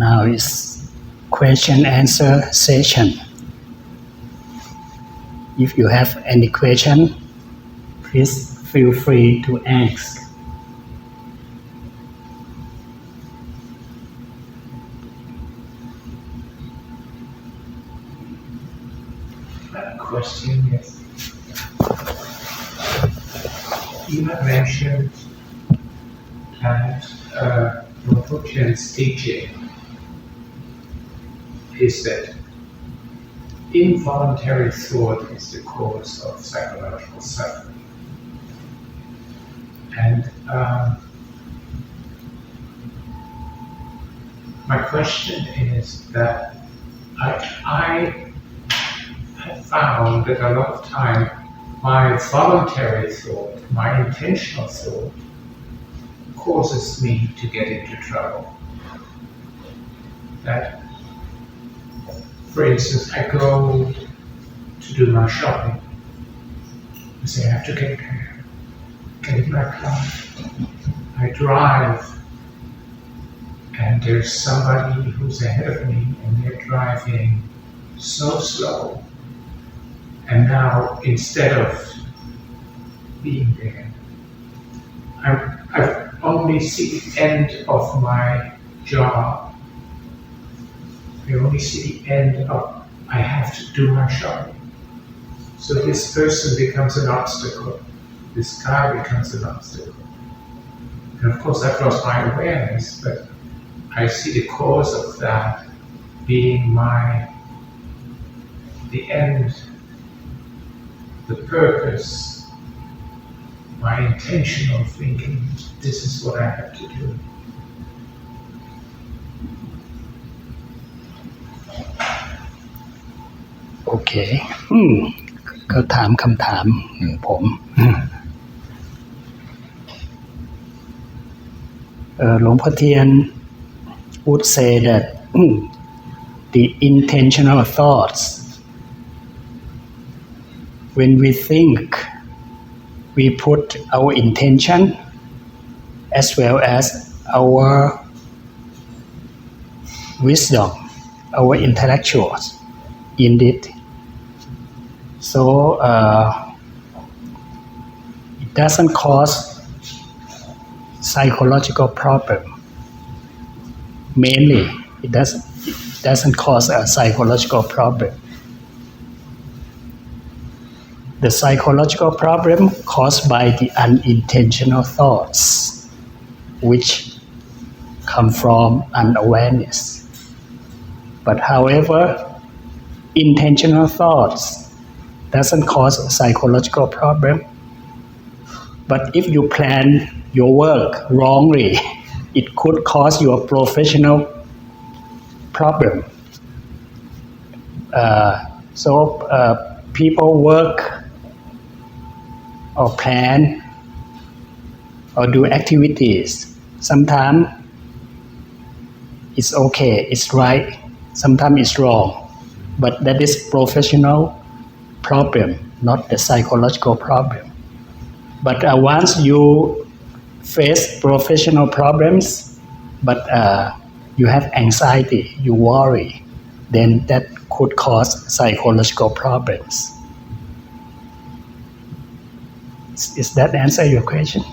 Now is question answer session. If you have any question, please feel free to ask. Question, yes. You have mentioned that Luangpor Teean's teaching is that involuntary thought is the cause of psychological suffering. And my question is that I have found that a lot of time my voluntary thought, my intentional thought, causes me to get into trouble. That, for instance, I go to do my shopping. I say I have to get in my car. I drive, and there's somebody who's ahead of me, and they're driving so slow. And now, instead of being there, I only see the end of my job. I only see the end of, I have to do my shopping. So this person becomes an obstacle. This car becomes an obstacle. And of course I've lost my awareness, but I see the cause of that being the end, the purpose, my intentional thinking, this is what I have to do. Okay. ก็ถามคำถามผม Luangpor Teean would say that the intentional thoughts, when we think, we put our intention as well as our wisdom, our intellectuals in it. So it doesn't cause psychological problem. Mainly, it doesn't cause a psychological problem. The psychological problem caused by the unintentional thoughts, which come from unawareness. But however, intentional thoughts doesn't cause a psychological problem. But if you plan your work wrongly, it could cause your professional problem. People work or plan or do activities. Sometimes it's okay, it's right. Sometimes it's wrong. But that is professional problem, not the psychological problem. But once you face professional problems, but you have anxiety, you worry, then that could cause psychological problems. Is that answer your question?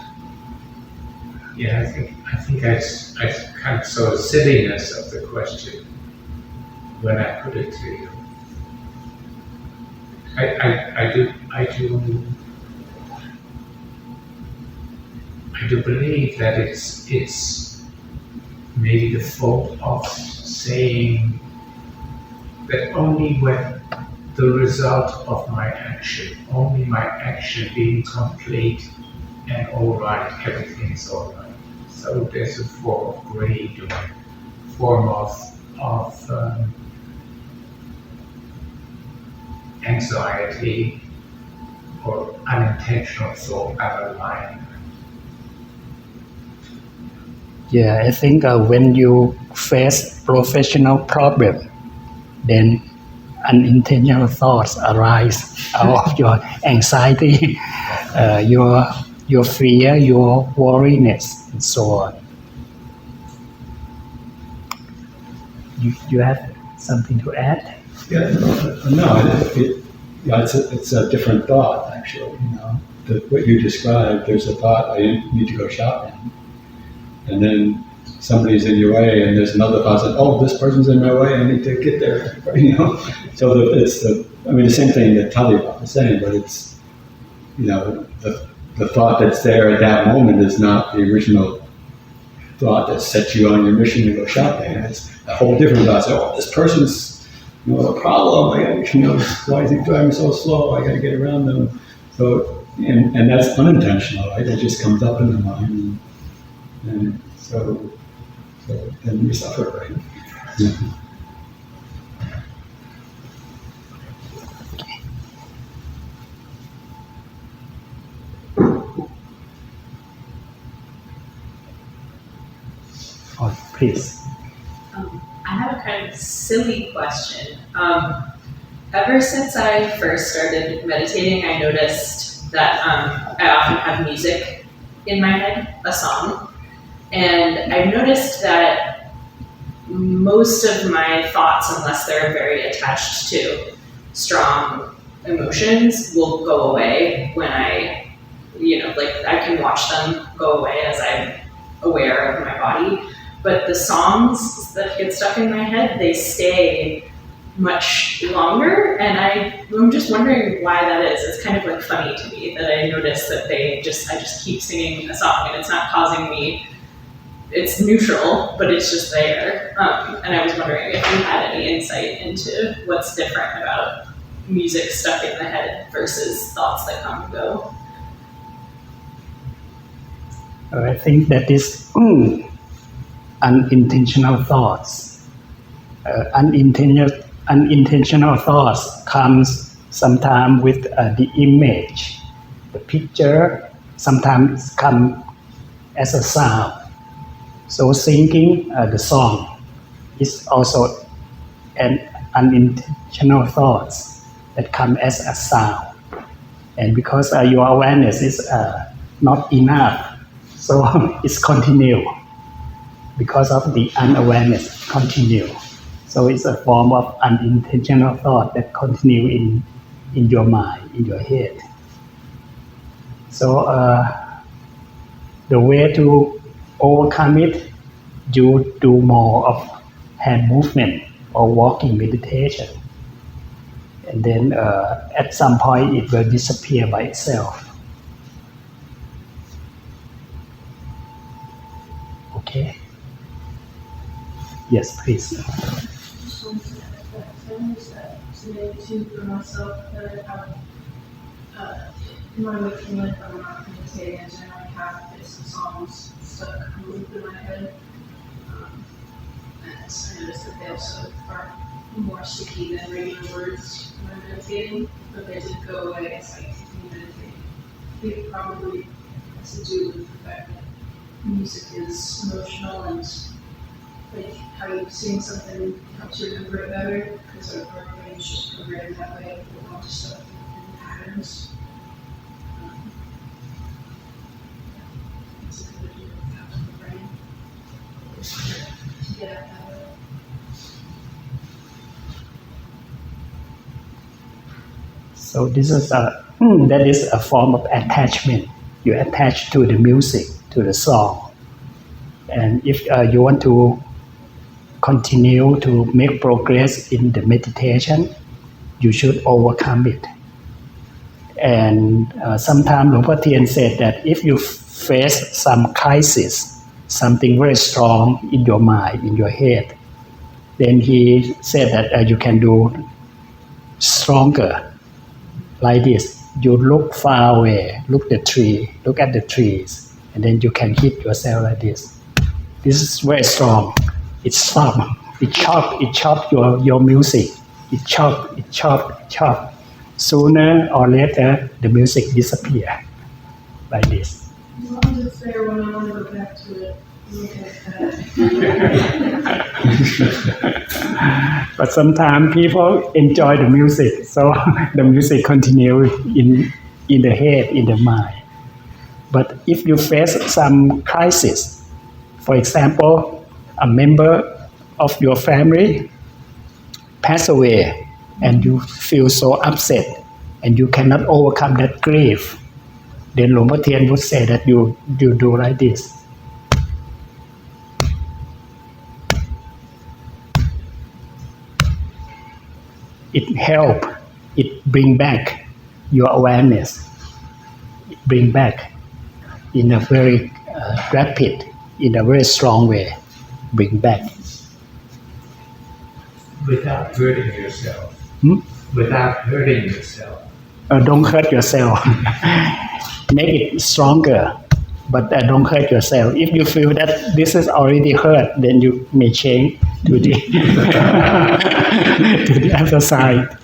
Yeah, I think I kind of saw the silliness of the question when I put it to you. I do believe that it's maybe the fault of saying that only when the result of my action, only my action being complete and all right, everything is all right. So there's a form of greed or form of anxiety or unintentional thought underlying. Yeah, I think when you face professional problem, then unintentional thoughts arise out of your anxiety, your fear, your worriness, and so on. you have something to add? Yeah, no, it's a different thought actually. What you described. There's a thought, I need to go shopping, and then somebody's in your way, and there's another thought that, oh, this person's in my way, I need to get there. So it's the same thing that Tavivat was saying, but it's the thought that's there at that moment is not the original thought that set you on your mission to go shopping. It's a whole different thought. So, oh, this person's a problem. Why is he driving so slow? I got to get around them. So, and that's unintentional, right? It just comes up in the mind, and so then we suffer, right? Yeah. Oh, please. I have a kind of silly question. Ever since I first started meditating, I noticed that I often have music in my head, a song. And I've noticed that most of my thoughts, unless they're very attached to strong emotions, will go away when I can watch them go away as I'm aware of my body. But the songs that get stuck in my head, they stay much longer, and I'm just wondering why that is. It's kind of like funny to me that I notice that I just keep singing a song, and it's not causing me. It's neutral, but it's just there. And I was wondering if you had any insight into what's different about music stuck in the head versus thoughts that come and go. I think that is unintentional thoughts. Unintentional thoughts comes sometimes with the image, the picture. Sometimes come as a sound. So singing the song is also an unintentional thoughts that come as a sound. And because your awareness is not enough, so it's continue. Because of the unawareness, continue. So it's a form of unintentional thought that continue in your mind, in your head. So the way to overcome it, you do more of hand movement or walking meditation. And then at some point it will disappear by itself. Okay? Yes, please. To for myself that I have in my waking life, I'm not meditating, I generally have bits of songs stuck looped in my head. And I noticed that they also are more sticky than regular words when I'm meditating, but they did go away as I continue meditating. I think it probably has to do with the fact that music is emotional and like how you sing something helps you remember it better because our brain is just programmed that way. We want to stuff in patterns. It's a good idea to have the brain to get at that way. So this is that is a form of attachment. You attach to the music, to the song, and if you want to continue to make progress in the meditation, you should overcome it. And sometimes Luangpor Teean said that if you face some crisis, something very strong in your mind, in your head, then he said that you can do stronger like this. You look far away, look at the trees, and then you can hit yourself like this. This is very strong. It stop. It chop your music. It chop. Sooner or later, the music disappear like this. As long as it's there when I want to go back to it, look at that. But sometimes people enjoy the music, so the music continues in the head, in the mind. But if you face some crisis, for example, a member of your family pass away and you feel so upset and you cannot overcome that grief, then Luangpor Teean would say that you do like this. It help, it bring back your awareness, it bring back in a very rapid, in a very strong way, bring back. Without hurting yourself. Without hurting yourself. Don't hurt yourself. Make it stronger, but don't hurt yourself. If you feel that this is already hurt, then you may change to the to the other side.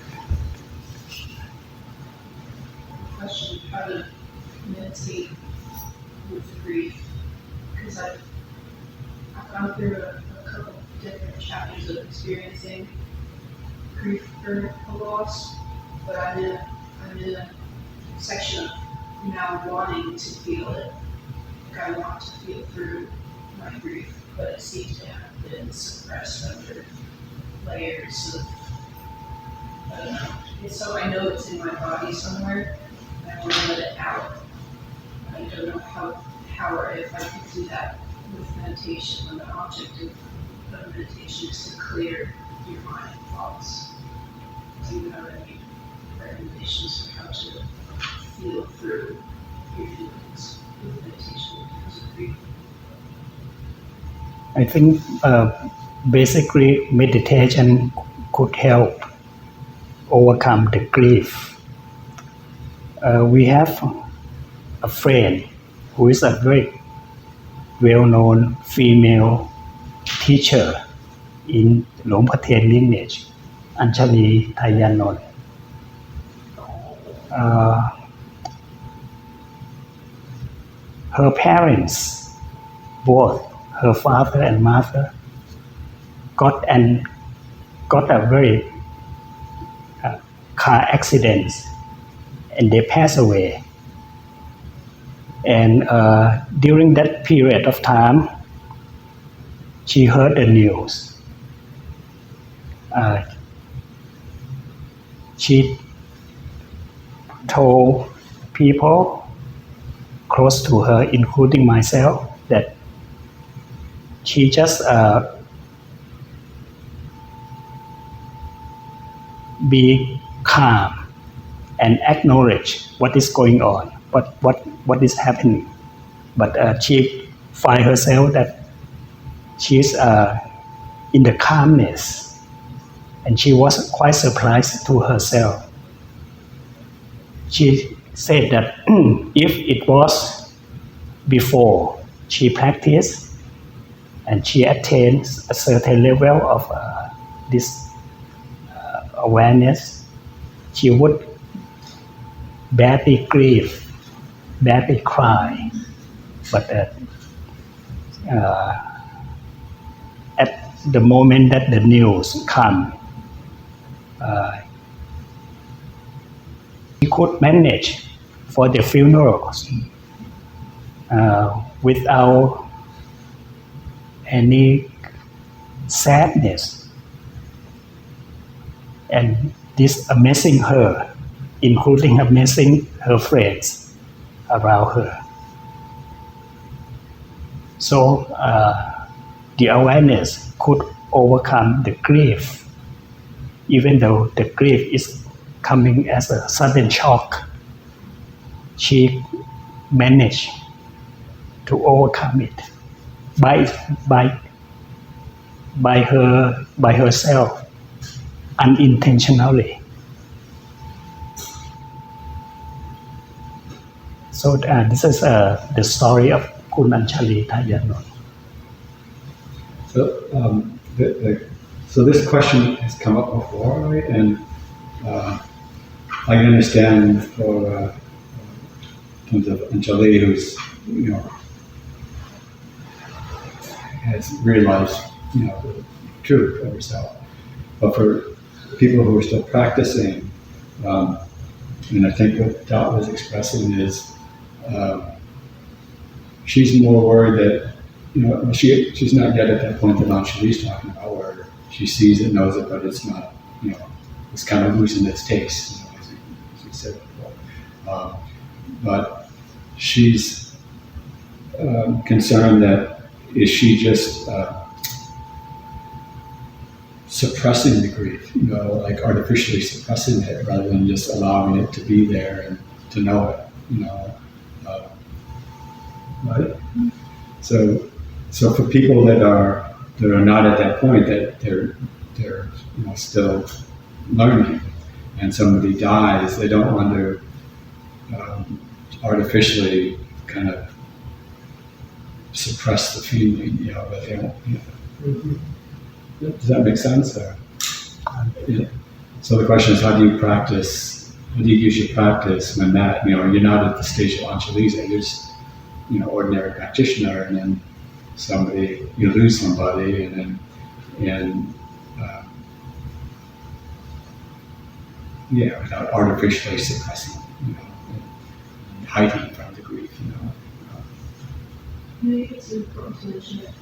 Question: how to meditate with grief? Because I've gone through a couple different chapters of experiencing grief for a loss, but I'm in a section of now wanting to feel it. Like I want to feel through my grief, but it seems to have been suppressed under layers of, I don't know. And so I know it's in my body somewhere, and I want to let it out. I don't know how or if I can do that with meditation, when the object of meditation is to clear your mind and thoughts. Do you have any recommendations for how to feel through your feelings with meditation because of grief? I think basically meditation could help overcome the grief. We have a friend who is a very well-known female teacher in Luangpor Teean lineage, Anjali Thayanon. Her parents, both her father and mother, got a very car accident, and they passed away. And during that period of time, she heard the news. She told people close to her, including myself, that she just be calm and acknowledge what is going on, what is happening. But she find herself that she's in the calmness, and she was quite surprised to herself. She said that if it was before she practiced and she attains a certain level of this awareness, she would badly grieve, badly cry. But at the moment that the news come, she could manage for the funerals without any sadness. And this amazing her, including amazing her friends around her. So the awareness could overcome the grief, even though the grief is coming as a sudden shock. She managed to overcome it by herself, unintentionally. So this is the story of Kun Anjali Thayanon. So this question has come up before, right? And I can understand for in terms of Anjali, who's has realized the truth of herself. But for people who are still practicing, and I think what Dot was expressing is she's more worried that she's not yet at that point that Anjali's talking about, where she sees it, knows it, but it's not, it's kind of losing its taste, as you said before. But she's concerned that is she just suppressing the grief, like artificially suppressing it rather than just allowing it to be there and to know it, right? So for people that are not at that point, that they're still learning, and somebody dies, they don't want to artificially kind of suppress the feeling, but they don't. Does that make sense? So the question is, how do you practice? How do you use your practice when that, you're not at the stage of Anjali's, you're just, ordinary practitioner, and then you lose somebody, and without artificially suppressing, and hiding from the grief, I think it's important to mention that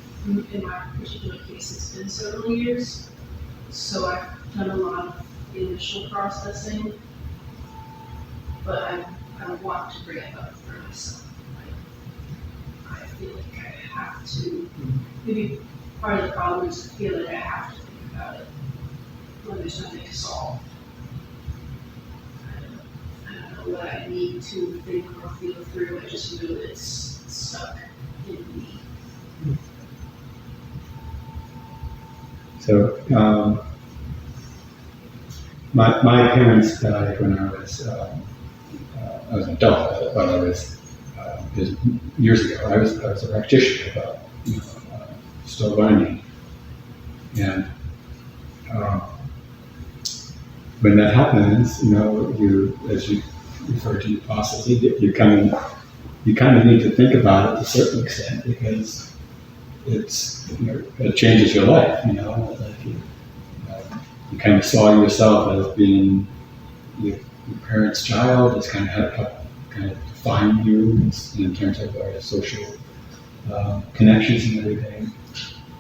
in my particular case, it's been several years, so I've done a lot of initial processing, but I want to bring it up for myself. I feel like I have to, maybe part of the problem is I feel like I have to think about it when there's nothing to solve. I don't know what I need to think or feel through, I just know that it's stuck in me. So, my parents died when I was an adult, but I was years ago. I was a practitioner, but still learning. And when that happens, as you refer to your process, you kind of need to think about it to a certain extent, because it changes your life, like you kind of saw yourself as being your parents' child. It's kind of define you in terms of our social connections and everything.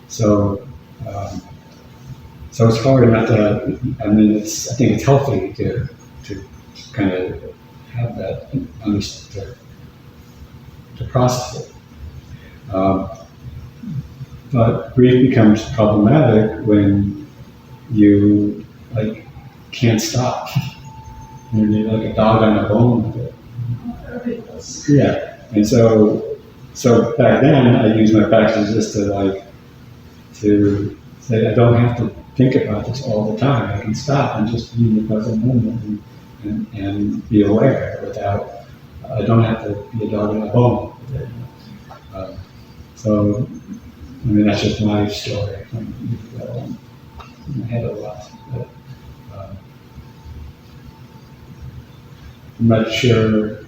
So it's hard not to. I think it's healthy to kind of have that to process it. But grief becomes problematic when you can't stop. You're like a dog on a bone with it. Yeah, and so back then I used my practice just to say I don't have to think about this all the time. I can stop and just be in the present moment and be aware without. I don't have to be a dog on a bone with it. That's just my story. In my head a lot. But, I'm not sure.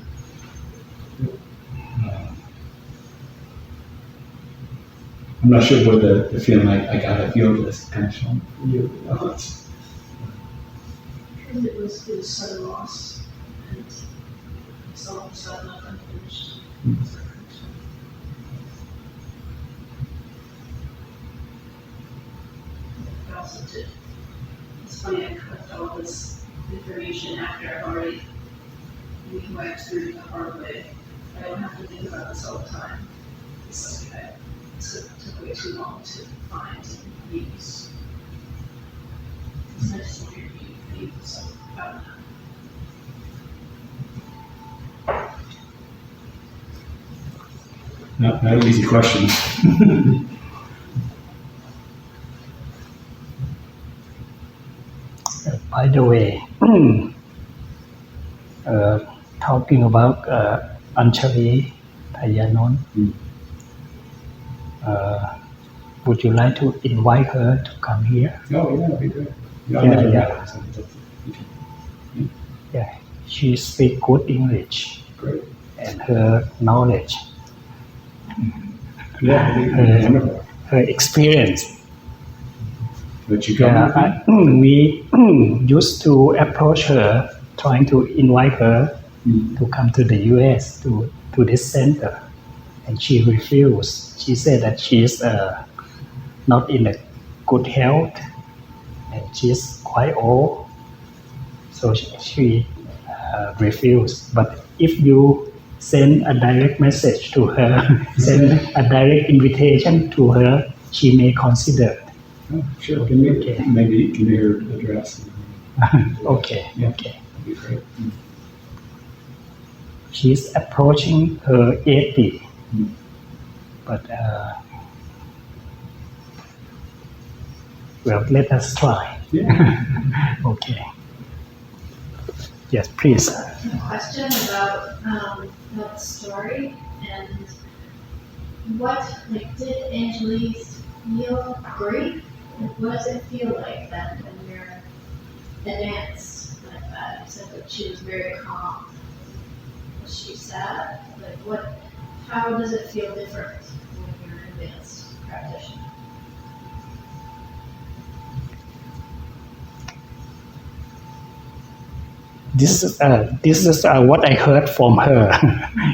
I'm not sure where the feeling like I gotta feel this comes from. Because it was sudden loss, and it's all of a sudden unfinished. It's funny, I collect all this information after I've already went through the hard way. I don't have to think about this all the time. It's something that took way too long to find and use. It's nice to hear you think something about that. Not an easy question. By the way, talking about Anjali Thayanon, would you like to invite her to come here? Oh, yeah, that'd be good. Yeah, she speaks good English. Great. And her knowledge, her experience. But you come we used to approach her, trying to invite her to come to the US, to this center. and she refused. She said that she is not in a good health, and she's quite old, so she refused. But if you send a direct message to her, send a direct invitation to her, she may consider. Oh, sure. Can you Okay. maybe give me her address? Okay, Yeah. okay. That'd be great. She's approaching her 80, Mm. but well, let us try. Yeah. Okay. Yes, please. A question about that story and did Angelique feel grief? What does it feel like then when you're advanced like that? You said that she was very calm. Was she sad? How does it feel different when you're an advanced practitioner? This is what I heard from her.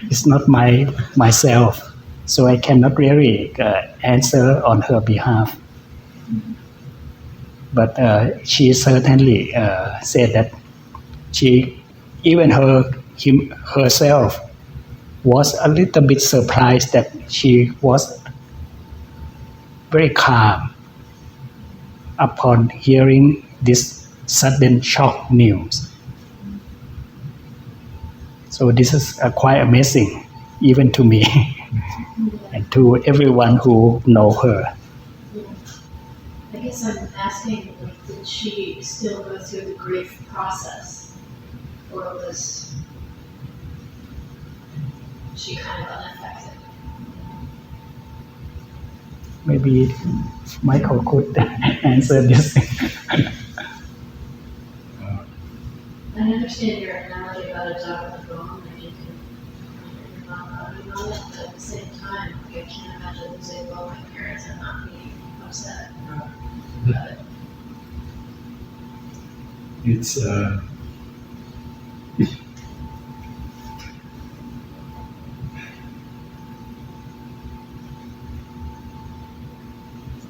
It's not myself, so I cannot really answer on her behalf. But she certainly said that even herself was a little bit surprised that she was very calm upon hearing this sudden shock news. So this is quite amazing, even to me and to everyone who know her. I guess I'm asking, did she still go through the grief process, or was she kind of unaffected? Maybe Michael could answer this. I understand your analogy about a dog with a bone, and you're not loving on it, but at the same time, I can't imagine losing both my parents and not being upset. But It's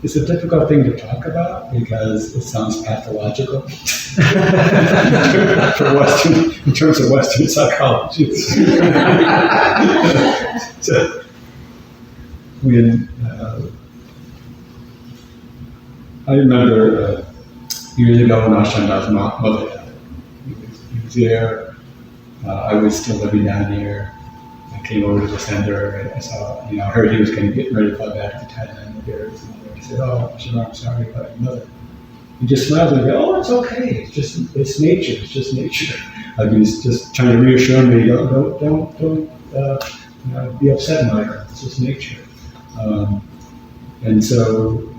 it's a difficult thing to talk about because it sounds pathological for Western, in terms of Western psychology. So when I remember years ago when Ashanda's mother died, he was there. I was still living down here. I came over to the center and I saw, I heard he was going to get ready to fly back to Thailand and bury his mother. I said, "Oh, Shalom, I'm sorry about your mother." He just smiled and go, "Oh, it's okay. It's nature. It's just nature." Like he was just trying to reassure me, don't be upset, Michael. It's just nature. And so,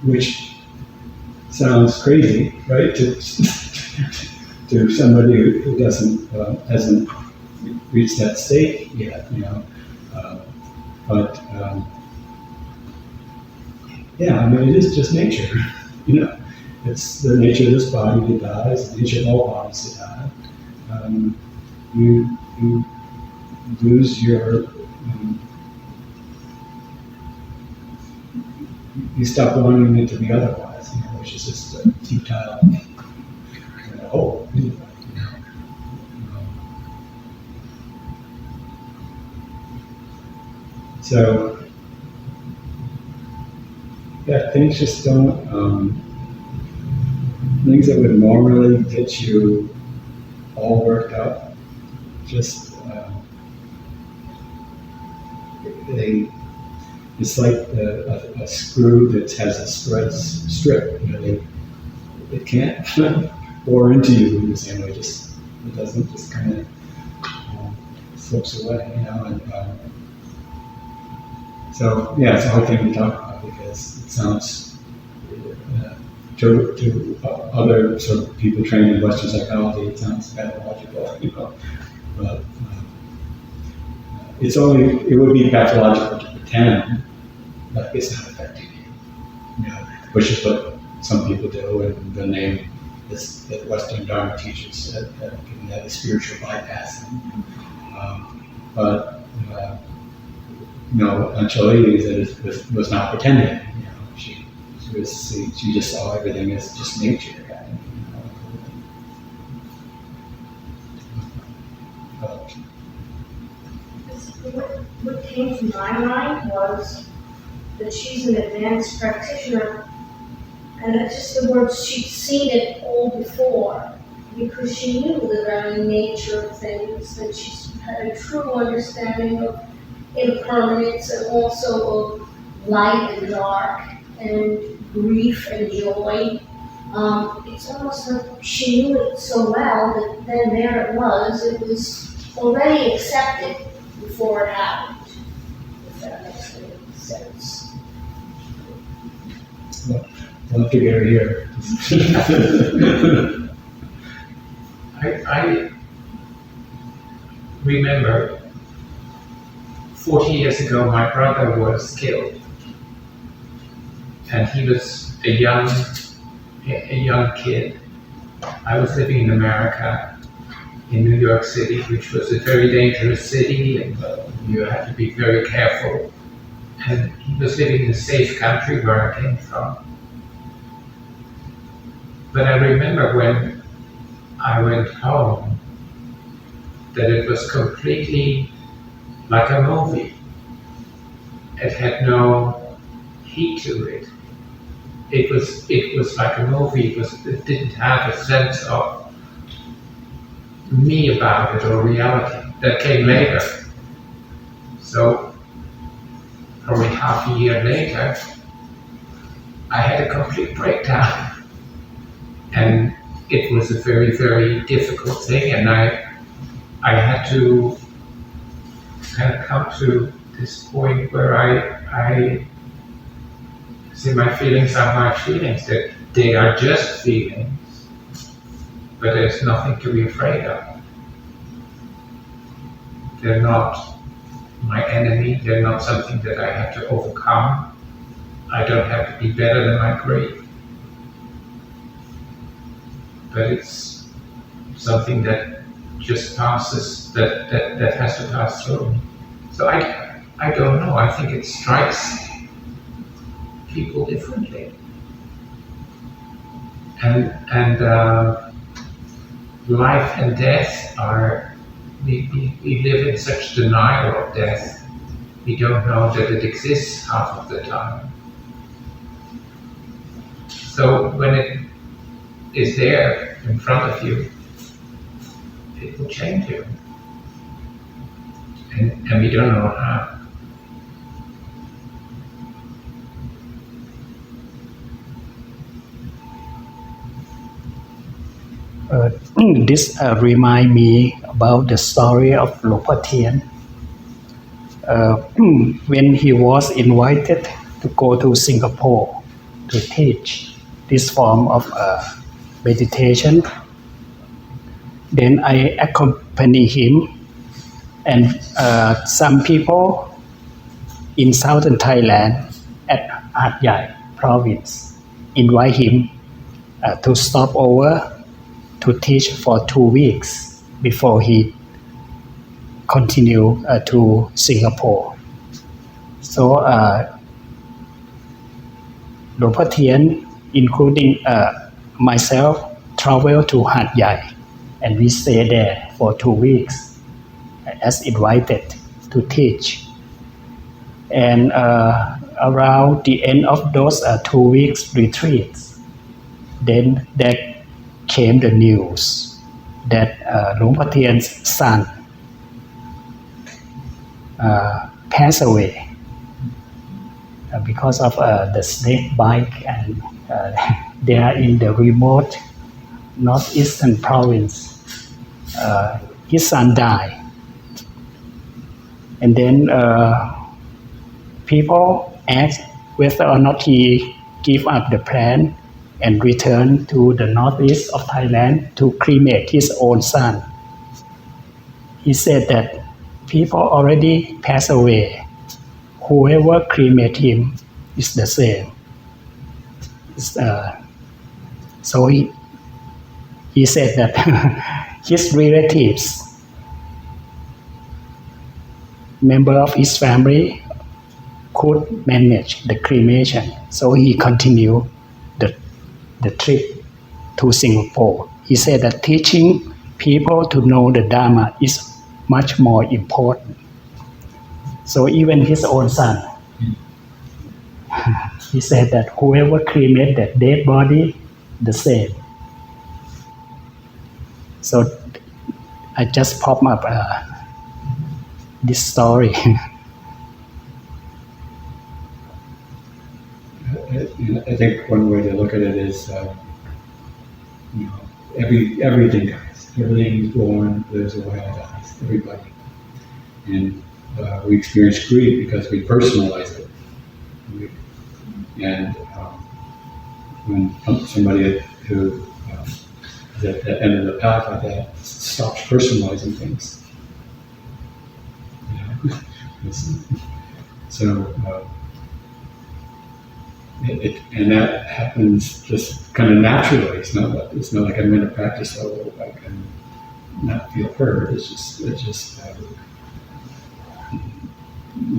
which sounds crazy, right? To somebody who hasn't reached that state yet, but yeah, I mean, it is just nature, It's the nature of this body that dies, the nature of all bodies that die. You lose your, you stop wanting it to be otherwise, which is just a futile hope. So, yeah, things just don't, things that would normally get you all worked up, just, it's like a screw that has a strip, it can't bore into you in the same way, it doesn't, just kind of slips away, and so, yeah, it's a hard thing to talk about because it sounds, to other sort of people trained in Western psychology, it sounds pathological, but it would be pathological to pretend like it's not affecting you, which is what some people do, and the name that Western Dharma teaches that is spiritual bypassing. But Anjali was not pretending. She just saw everything as just nature. What came to my mind was that she's an advanced practitioner, and that just the words, she'd seen it all before, because she knew the very nature of things, that she had a true understanding of impermanence and also of light and dark and grief and joy. It's almost like she knew it so well that then there it was already accepted before it happened, if that makes any sense. Love to get her here. I remember 40 years ago my brother was killed, and he was a young kid. I was living in America, in New York City, which was a very dangerous city, and you had to be very careful. And he was living in a safe country where I came from. But I remember when I went home that it was completely like a movie. It had no heat to it. It was like a movie. It didn't have a sense of me about it or reality. That came later. So probably half a year later, I had a complete breakdown. And it was a very, very difficult thing, and I had to kind of come to this point where I see my feelings are my feelings, that they are just feelings, but there's nothing to be afraid of. They're not my enemy, they're not something that I have to overcome. I don't have to be better than my grief. But it's something that just passes, that has to pass through. So I don't know, I think it strikes people differently. And life and death are, we live in such denial of death. We don't know that it exists half of the time. So when it is there in front of you, it will change you. And we don't know how. This remind me about the story of Luangpor Teean. When he was invited to go to Singapore to teach this form of meditation, then I accompany him, and some people in southern Thailand at Hat Yai province invite him to stop over to teach for 2 weeks before he continue to Singapore. So Luangpor Teean, including myself, travel to Hat Yai, and we stay there for 2 weeks as invited to teach. And around the end of those 2 weeks retreats, then there came the news that Luangpor Teean's son passed away because of the snake bite, and they are in the remote northeastern province. His son died, and then people asked whether or not he give up the plan and return to the northeast of Thailand to cremate his own son. He said that people already passed away. Whoever cremate him is the same. So he said that his relatives member of his family could manage the cremation. So he continued the trip to Singapore. He said that teaching people to know the Dhamma is much more important. So even his own son, he said that whoever cremated that dead body, the same. So I just pop up this story. I think one way to look at it is, everything dies. Everything is born, lives away, dies. Everybody. And we experience grief because we personalize it. And when somebody who is at the end of the path like that stops personalizing things. So and that happens just kind of naturally. It's not like I'm going to practice so I can not feel hurt. It's just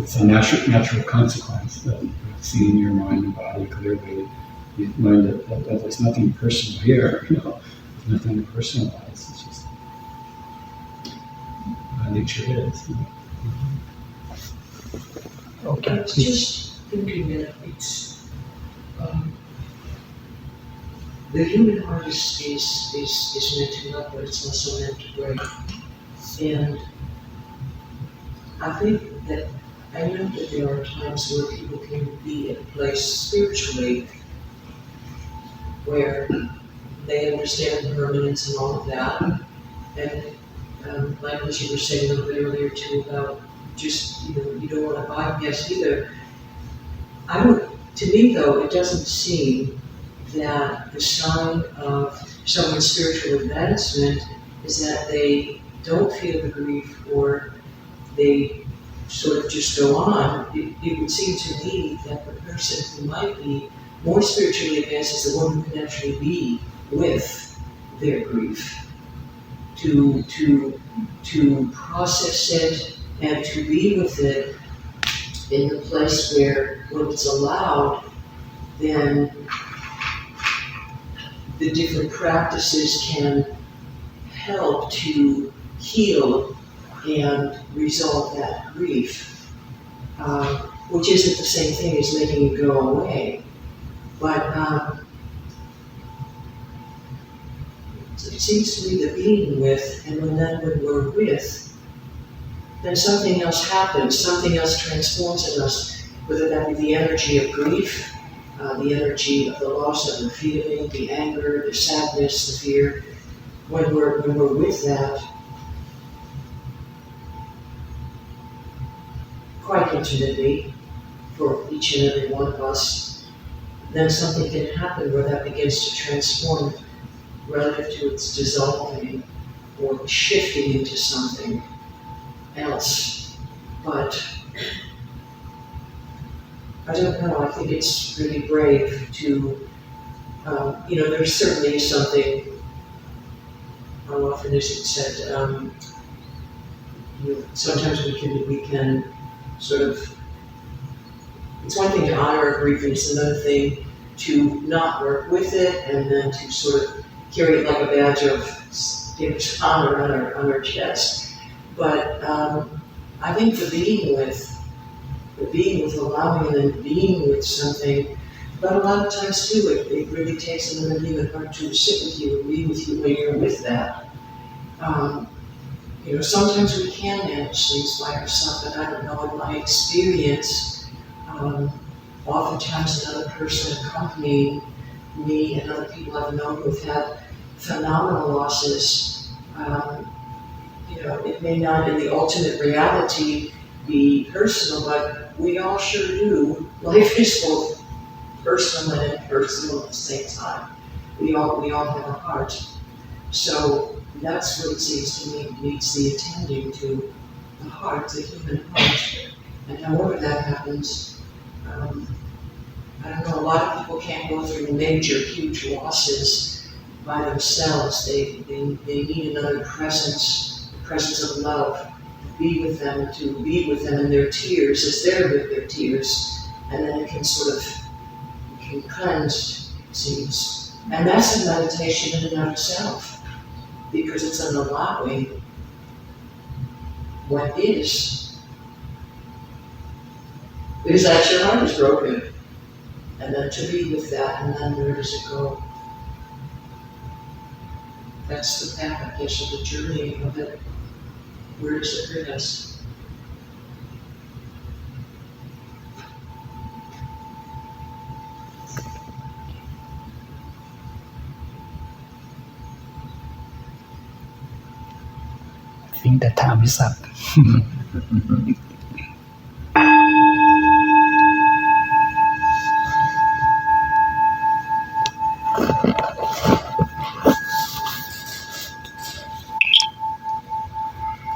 it's a natural consequence that you see in your mind and body clearly. You learn that there's nothing personal here. There's nothing to personalize. It's just how nature is. Okay. I was just thinking that it's the human heart is meant to love, but it's also meant to break. And I think that I know that there are times where people can be at a place spiritually where they understand impermanence and all of that. And like what you were saying a little bit earlier too about just, you don't want to bypass either. To me though, it doesn't seem that the sign of someone's spiritual advancement is that they don't feel the grief or they sort of just go on. It would seem to me that the person who might be more spiritually advanced is the one who can actually be with their grief, to process it and to be with it in the place where when it's allowed, then the different practices can help to heal and resolve that grief, which isn't the same thing as making it go away. But it seems to me that being with, and when we're with, then something else happens, something else transforms in us, whether that be the energy of grief, the energy of the loss of the feeling, the anger, the sadness, the fear. When we're with that, quite intimately, for each and every one of us, then something can happen where that begins to transform relative to its dissolving or shifting into something else. But I don't know, I think it's really brave to, there certainly is something, how often is it said, sometimes we can sort of, it's one thing to honor a grief, and it's another thing to not work with it and then to sort of carry it like a badge of honor on our chest. But I think the being with allowing and then being with something, but a lot of times too, it really takes another human heart to sit with you and be with you when you're with that. Sometimes we can manage things by ourselves, but I don't know, in my experience, oftentimes another person accompanying me and other people I've known who've had phenomenal losses, it may not in the ultimate reality be personal, but we all sure do. Life is both personal and impersonal at the same time. We all have a heart. So that's what it seems to me needs the attending to the heart, the human heart. And however that happens, I don't know, a lot of people can't go through major, huge losses by themselves. They need another presence, the presence of love, be with them and to be with them in their tears as they're with their tears. And then it can sort of, it can cleanse, it seems. And that's a meditation in and of itself, because it's an allowing what is. Because that your heart is broken. And then to be with that, and then where does it go? That's the path, I guess, of the journey of it. Where does it bring us? I think the time is up.